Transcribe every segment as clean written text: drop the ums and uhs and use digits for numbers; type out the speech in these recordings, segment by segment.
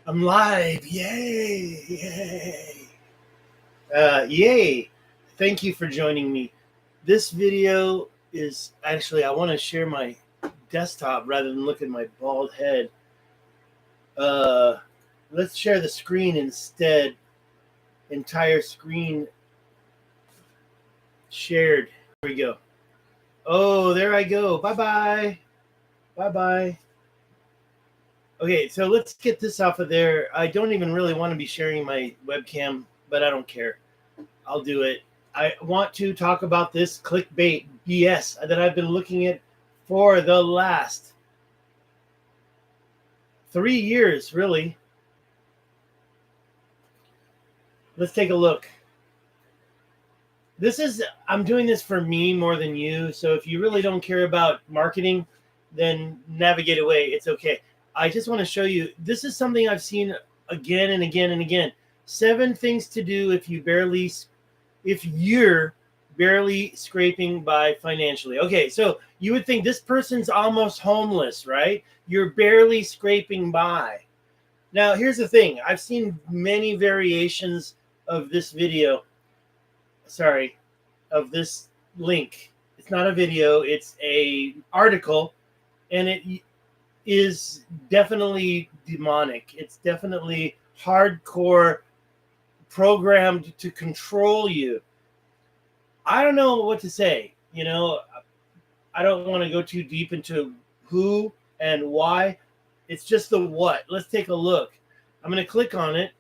I'm live. Yay. Yay. Yay. Thank you for joining me. This video is actually, I want to share my desktop rather than look at my bald head. Uh, let's share the screen instead. Entire screen shared. Here we go. Oh, there I go. Bye-bye. Bye-bye. Okay, so let's get this off of there. I don't even really want to be sharing my webcam, but I don't care. I'll do it. I want to talk about this clickbait BS that I've been looking at for the last 3 years, really. Let's take a look. I'm doing this for me more than you. So if you really don't care about marketing, then navigate away. It's okay. I just want to show you. This is something I've seen again and again and again. 7 things to do if you're barely scraping by financially. Okay, so you would think this person's almost homeless, right? You're barely scraping by. Now, here's the thing. I've seen many variations of this video. Sorry, of this link. It's not a video, it's a article, and it is definitely demonic. It's definitely hardcore programmed to control you. I don't know what to say. I don't want to go too deep into who and why. It's just the what. Let's take a look. I'm going to click on it.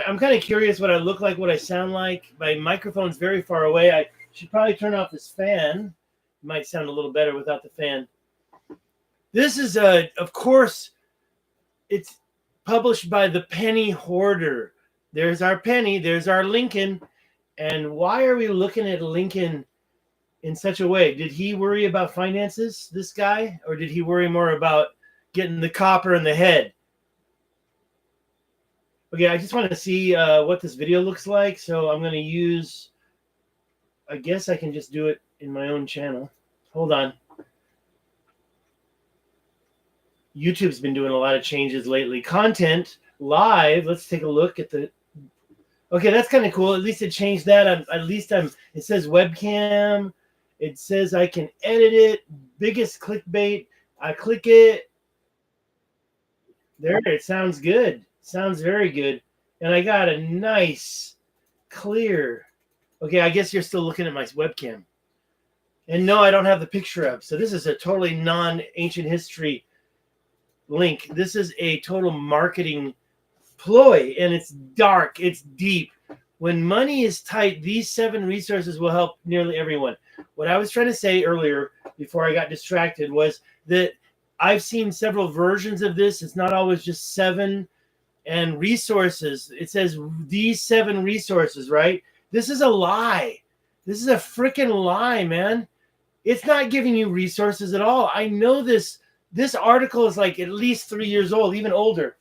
I'm kind of curious what I look like, what I sound like. My microphone's very far away. I should probably turn off this fan. It might sound a little better without the fan. This is, of course, it's published by the Penny Hoarder. There's our Penny. There's our Lincoln. And why are we looking at Lincoln in such a way? Did he worry about finances, this guy? Or did he worry more about getting the copper in the head? Okay, I just want to see what this video looks like. So I'm going to use, I guess I can just do it in my own channel. Hold on. YouTube's been doing a lot of changes lately. Content, live. Let's take a look at the... Okay, that's kind of cool. At least it changed that. It says webcam. It says I can edit it. Biggest clickbait. I click it. There, it sounds good. Sounds very good. And I got a nice, clear... Okay, I guess you're still looking at my webcam. And no, I don't have the picture up. So this is a totally non-ancient history link. This is a total marketing ploy, and it's dark. It's deep. When money is tight, these 7 resources will help nearly everyone. What I was trying to say earlier, before I got distracted, was that I've seen several versions of this. It's not always just 7 and resources. It says these 7 resources, right? This is a lie. This is a freaking lie, man. It's not giving you resources at all. I know this. This article is like at least 3 years old, even older.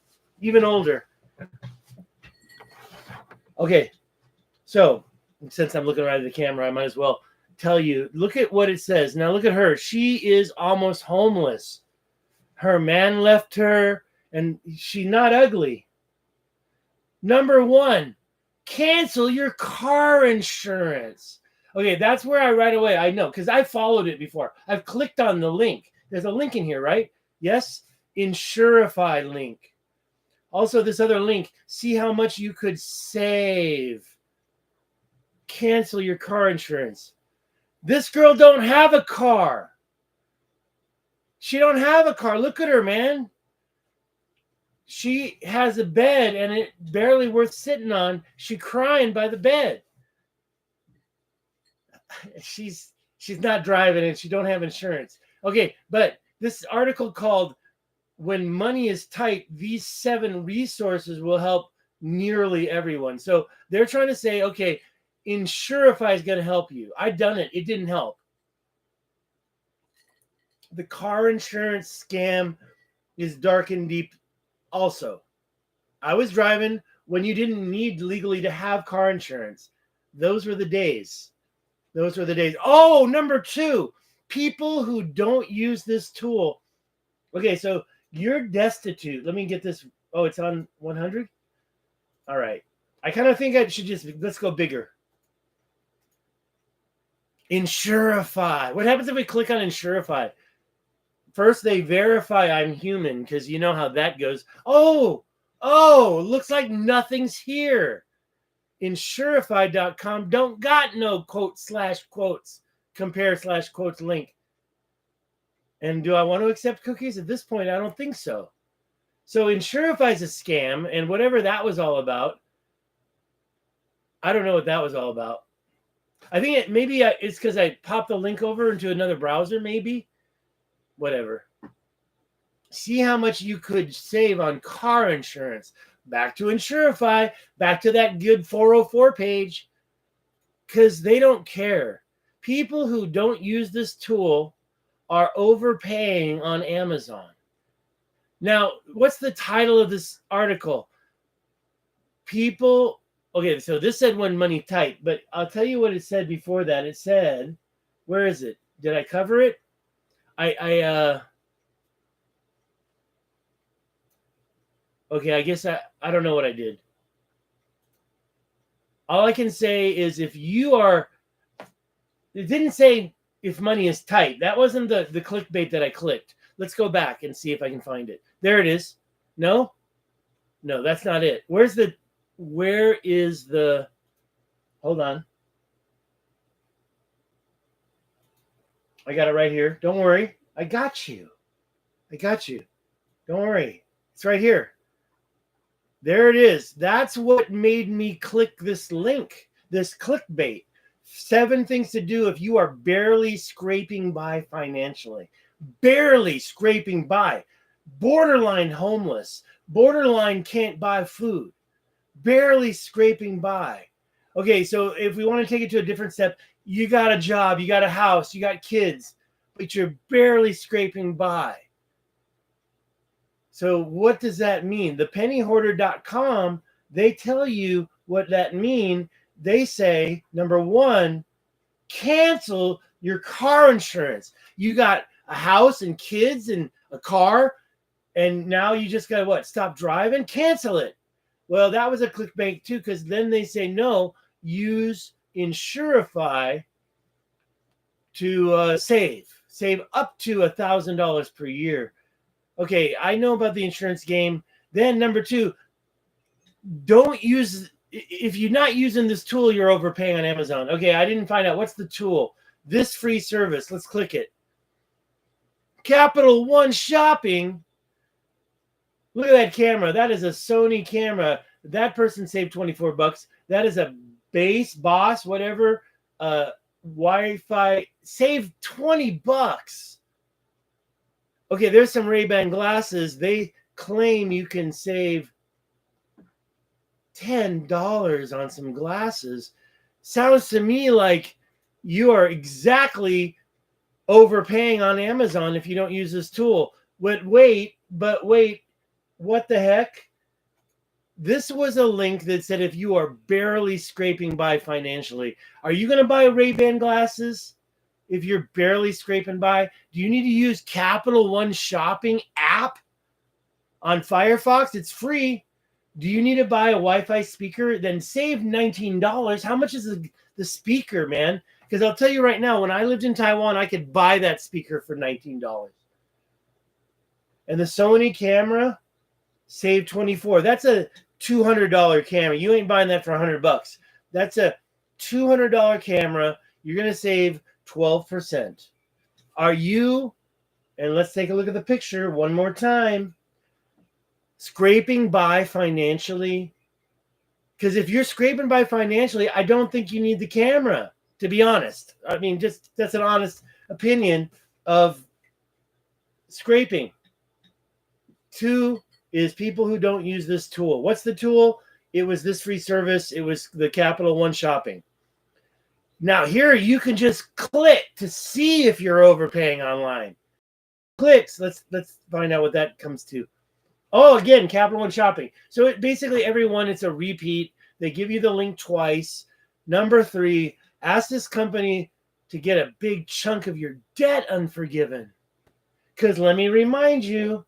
Okay, so since I'm looking right at the camera, I might as well tell you. Look at what it says. Now look at her. She is almost homeless. Her man left her, and she's not ugly. Number 1, cancel your car insurance. Okay, that's where I right away, I know, because I followed it before. I've clicked on the link. There's a link in here, right? Yes, Insurify link. Also, this other link, see how much you could save. Cancel your car insurance. This girl don't have a car. She don't have a car. Look at her, man. She has a bed, and it barely worth sitting on. She crying by the bed. She's not driving, and she don't have insurance. Okay, but this article called "When Money is Tight, these 7 resources will help nearly everyone." So they're trying to say, okay, Insurify is going to help you. I've done it. It didn't help. The car insurance scam is dark and deep also. I was driving when you didn't need legally to have car insurance. Those were the days. Oh, number 2, people who don't use this tool. Okay, so you're destitute. Let me get this Oh, it's on 100? All right. I kind of think I should just, let's go bigger. Insurify. What happens if we click on Insurify? First, they verify I'm human because you know how that goes. Oh, looks like nothing's here. Insurify.com don't got no quotes compare/quotes link. And do I want to accept cookies? At this point, I don't think so. So Insurify is a scam, and whatever that was all about, I don't know what that was all about. I think it's because I popped the link over into another browser, maybe. Whatever. See how much you could save on car insurance. Back to Insurify, back to that good 404 page, because they don't care. People who don't use this tool are overpaying on Amazon. Now, what's the title of this article? Okay, so this said when money tight, but I'll tell you what it said before that. It said, where is it? Did I cover it? Okay, I guess I don't know what I did. All I can say is it didn't say if money is tight. That wasn't the clickbait that I clicked. Let's go back and see if I can find it. There it is. No, that's not it. Where is the, hold on. I got it right here. Don't worry. I got you. Don't worry. It's right here. There it is. That's what made me click this link, this clickbait. 7 things to do if you are barely scraping by financially. Barely scraping by. Borderline homeless. Borderline can't buy food. Barely scraping by. Okay, so if we want to take it to a different step, you got a job, you got a house, you got kids, but you're barely scraping by. So what does that mean? The pennyhoarder.com, they tell you what that means. They say, number 1, cancel your car insurance. You got a house and kids and a car, and now you just got to what? Stop driving? Cancel it. Well, that was a clickbait too, because then they say, no, use Insurify to save up to $1,000 per year. Okay, I know about the insurance game. Then number 2, if you're not using this tool, you're overpaying on Amazon. Okay, I didn't find out. What's the tool? This free service. Let's click it. Capital One Shopping. Look at that camera. That is a Sony camera. That person saved $24. That is a Boss, whatever, Wi-Fi. Saved $20. Okay, there's some Ray-Ban glasses. They claim you can save $10 on some glasses. Sounds to me like you are exactly overpaying on Amazon if you don't use this tool. But wait, what the heck? This was a link that said if you are barely scraping by financially, are you going to buy Ray-Ban glasses? If you're barely scraping by, do you need to use Capital One Shopping app on Firefox? It's free. Do you need to buy a Wi-Fi speaker? Then save $19. How much is the speaker, man? Because I'll tell you right now, when I lived in Taiwan, I could buy that speaker for $19. And the Sony camera, save $24. That's a $200 camera. You ain't buying that for $100. That's a $200 camera. You're going to save 12%. Are you, and let's take a look at the picture one more time, scraping by financially? Because if you're scraping by financially, I don't think you need the camera, to be honest. I mean, just that's an honest opinion of scraping. 2 is people who don't use this tool. What's the tool? It was this free service. It was the Capital One Shopping. Now here you can just click to see if you're overpaying online. Clicks. Let's find out what that comes to. Oh, again, Capital One Shopping. So basically everyone, it's a repeat. They give you the link twice. Number 3, ask this company to get a big chunk of your debt unforgiven. Because let me remind you,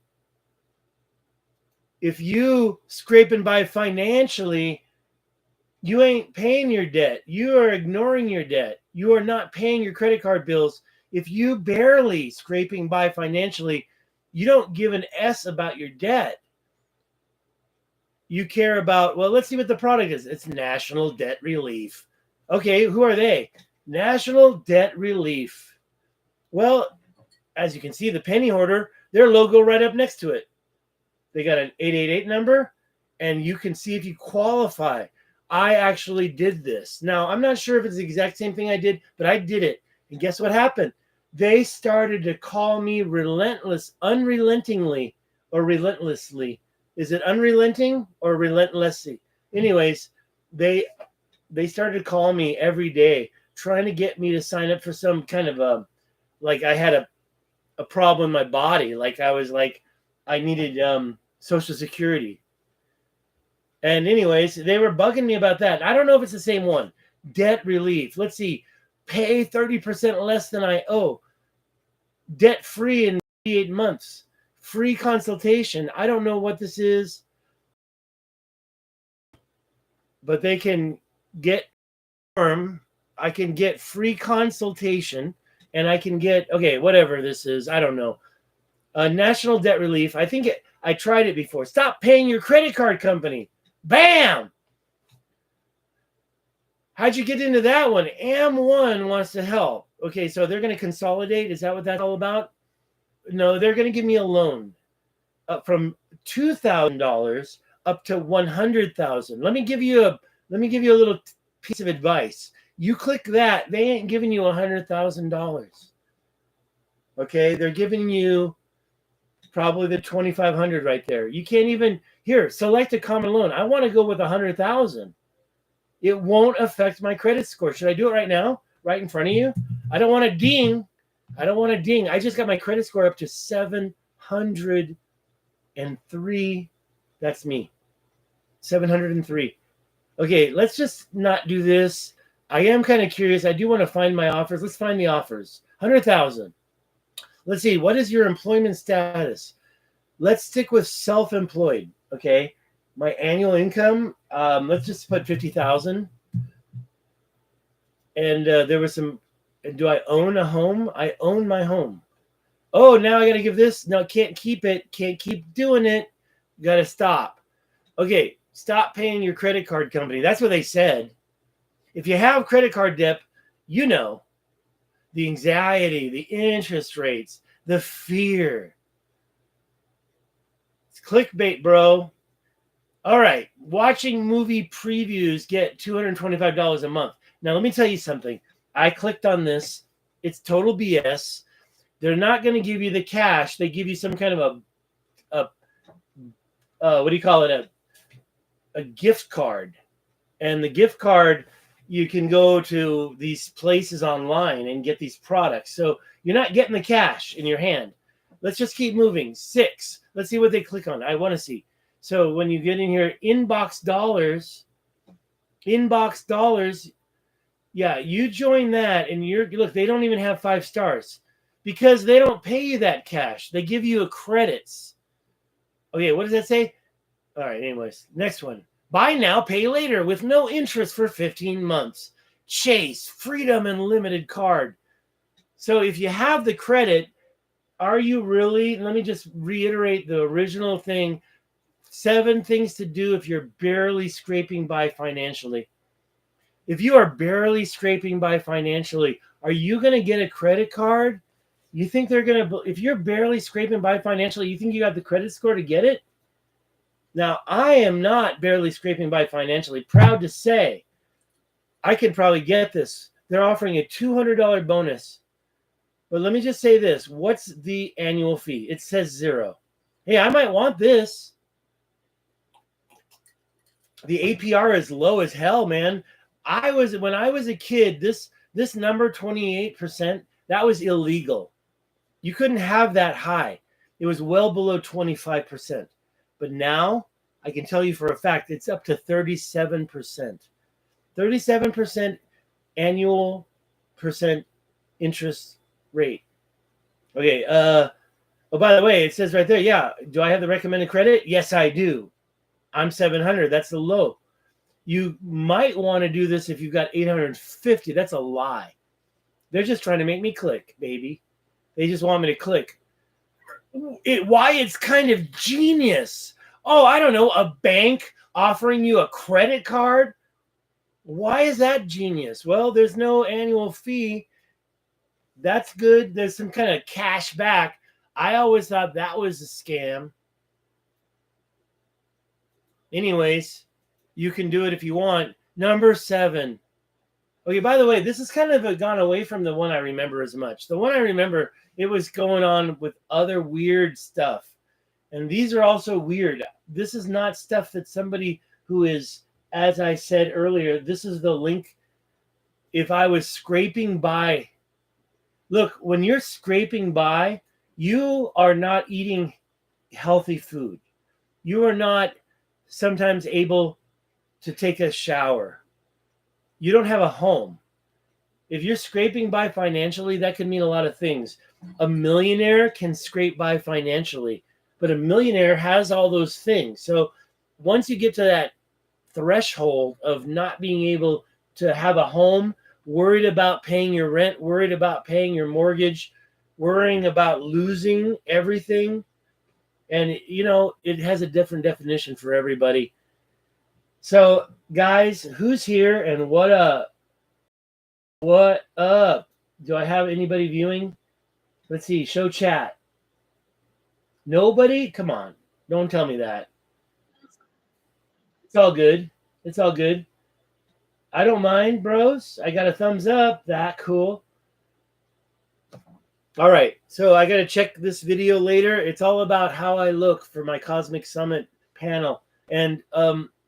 If you scraping by financially, you ain't paying your debt. You are ignoring your debt. You are not paying your credit card bills. If you barely scraping by financially, you don't give an S about your debt. You care about, well, let's see what the product is. It's National Debt Relief. Okay, who are they? National Debt Relief. Well, as you can see, the penny hoarder, their logo right up next to it. They got an 888 number, and you can see if you qualify. I actually did this. Now, I'm not sure if it's the exact same thing I did, but I did it. And guess what happened? They started to call me unrelentingly, or relentlessly. Is it unrelenting or relentlessly? Anyways, they started to call me every day, trying to get me to sign up for some kind of like I had a problem in my body. Like I needed Social Security. And anyways, they were bugging me about that. I don't know if it's the same one. Debt relief. Let's see. Pay 30% less than I owe. Debt free in 88 months. Free consultation. I don't know what this is, but they can get I can get free consultation, and I can get, okay, whatever this is. I don't know. National Debt Relief. I think I tried it before. Stop paying your credit card company. Bam! How'd you get into that one? AM1 wants to help. Okay, so they're going to consolidate. Is that what that's all about? No, they're going to give me a loan up from $2,000 up to $100,000. Let me give you a little piece of advice. You click that, they ain't giving you $100,000. Okay, they're giving you probably the $2,500 right there. You can't even select a common loan. I want to go with $100,000. It won't affect my credit score. Should I do it right now, right in front of you? I don't want to ding. I just got my credit score up to 703. That's me. 703. Okay, let's just not do this. I am kind of curious. I do want to find my offers. Let's find the offers. 100,000. Let's see. What is your employment status? Let's stick with self-employed. Okay. My annual income. Let's just put 50,000. And there was some. Do I own a home? I own my home. Oh, now I got to give this. No, can't keep it. Can't keep doing it. Got to stop. Okay. Stop paying your credit card company. That's what they said. If you have credit card debt, you know the anxiety, the interest rates, the fear. It's clickbait, bro. All right. Watching movie previews get $225 a month. Now, let me tell you something. I clicked on this. It's total BS. They're not going to give you the cash. They give you some kind of what do you call it? A gift card. And the gift card, you can go to these places online and get these products. So you're not getting the cash in your hand. Let's just keep moving. 6. Let's see what they click on. I want to see. So when you get in here, inbox dollars. Yeah, you join that and look, they don't even have 5 stars because they don't pay you that cash. They give you a credits. Okay, what does that say? All right, anyways, next one. Buy now, pay later with no interest for 15 months. Chase, Freedom Unlimited card. So if you have the credit, are you really, let me just reiterate the original thing. 7 things to do if you're barely scraping by financially. If you are barely scraping by financially, are you going to get a credit card? You think they're going to, if you're barely scraping by financially, you think you got the credit score to get it? Now, I am not barely scraping by financially. Proud to say, I could probably get this. They're offering a $200 bonus. But let me just say this. What's the annual fee? It says 0. Hey, I might want this. The APR is low as hell, man. When I was a kid, this number 28%, that was illegal. You couldn't have that high. It was well below 25%. But now I can tell you for a fact it's up to 37%. 37% annual percent interest rate. Okay, Oh, by the way, it says right there, yeah, do I have the recommended credit? Yes, I do. I'm 700. That's the low. You might want to do this if you've got 850. That's a lie. They're just trying to make me click, baby. They just want me to click. Why it's kind of genius. Oh, I don't know, a bank offering you a credit card. Why is that genius? Well, there's no annual fee. That's good. There's some kind of cash back. I always thought that was a scam. Anyways, you can do it if you want. Number 7. Okay, by the way, this is kind of gone away from the one I remember as much. The one I remember, it was going on with other weird stuff. And these are also weird. This is not stuff that somebody who is, as I said earlier, this is the link. If I was scraping by, look, when you're scraping by, you are not eating healthy food. You are not sometimes able to take a shower. You don't have a home. If you're scraping by financially, that could mean a lot of things. A millionaire can scrape by financially, but a millionaire has all those things. So once you get to that threshold of not being able to have a home, worried about paying your rent, worried about paying your mortgage, worrying about losing everything, and it has a different definition for everybody. So guys, who's here and what up? What up? Do I have anybody viewing? Let's see, show chat. Nobody? Come on, don't tell me that. It's all good. It's all good. I don't mind, bros. I got a thumbs up. That cool. All right, so I got to check this video later. It's all about how I look for my Cosmic Summit panel. And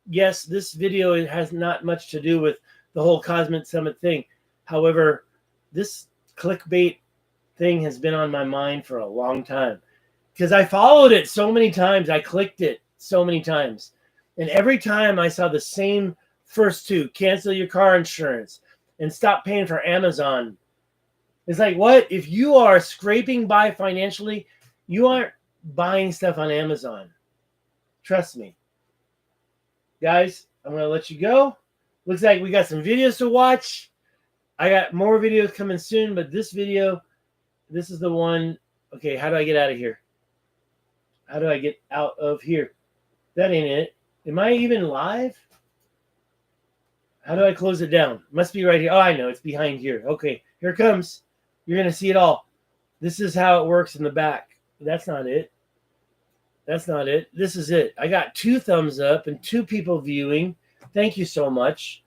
yes, this video has not much to do with the whole Cosmic Summit thing. However, this clickbait thing has been on my mind for a long time because I followed it so many times. I clicked it so many times. And every time I saw the same first two, cancel your car insurance and stop paying for Amazon. It's like, what? If you are scraping by financially, you aren't buying stuff on Amazon. Trust me. Guys, I'm going to let you go. Looks like we got some videos to watch. I got more videos coming soon, but this video, this is the one. Okay, how do I get out of here? How do I get out of here? That ain't it. Am I even live? How do I close it down? Must be right here. Oh, I know. It's behind here. Okay, here it comes. You're going to see it all. This is how it works in the back. That's not it. That's not it. This is it. I got 2 thumbs up and 2 people viewing. Thank you so much.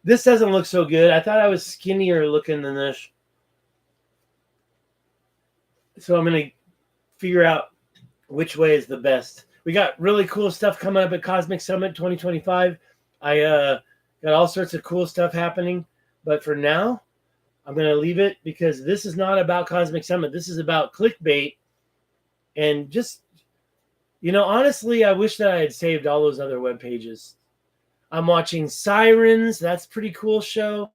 This doesn't look so good. I thought I was skinnier looking than this. So I'm going to figure out which way is the best. We got really cool stuff coming up at Cosmic Summit 2025. I got all sorts of cool stuff happening. But for now, I'm going to leave it because this is not about Cosmic Summit. This is about clickbait. And just, honestly, I wish that I had saved all those other web pages. I'm watching Sirens. That's a pretty cool show.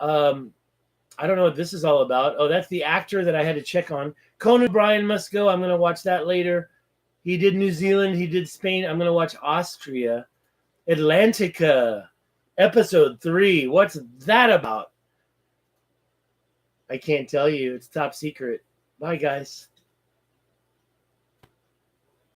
I don't know what this is all about. Oh, that's the actor that I had to check on. Conan O'Brien Must Go. I'm going to watch that later. He did New Zealand. He did Spain. I'm going to watch Austria. Atlantica. Episode 3. What's that about? I can't tell you. It's top secret. Bye, guys.